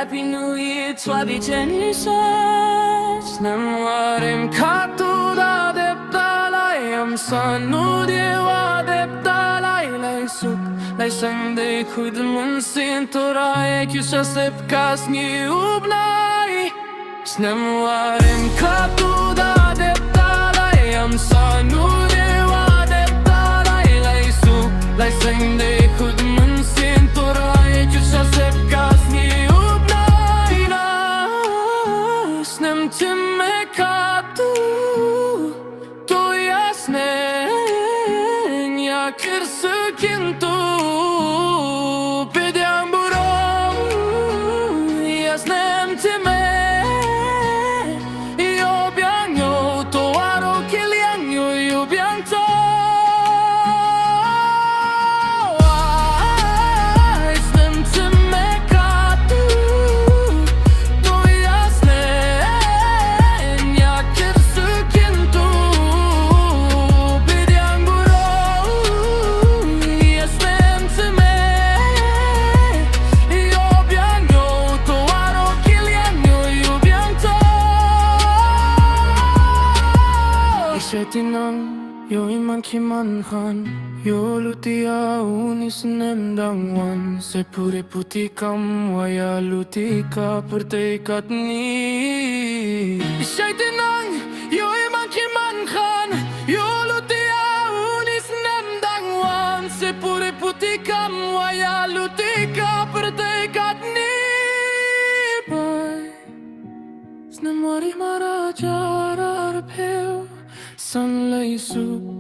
Happy New Year, twabi Genesis. Namarim katuda deptalai am sanu dewa deptalai lai suk lai sangde kudmun sin torai kysa sep kasni ubnai. Namarim katuda deptalai am sanu dewa deptalai lai suk lai sangde kudmun sin torai kysa sep kasni ubnai na snem timme katu to jasne ja kërse kintu pedjam buron jasnem timme io bianco to aro kiliango io bianco snem timme katu to jasne ja kërse kintu pedjam buron jasnem timme io bianco to aro kiliango io bianco Ishetinang yo iman kimanhan yo lutia unis nendangwan se pure putikam waya lutika pertekat ni Ishetinang yo iman kimanhan yo lutia unis nendangwan se pure putikam waya lutika pertekat ni Bye Snem wari mara jarar peu san lay suk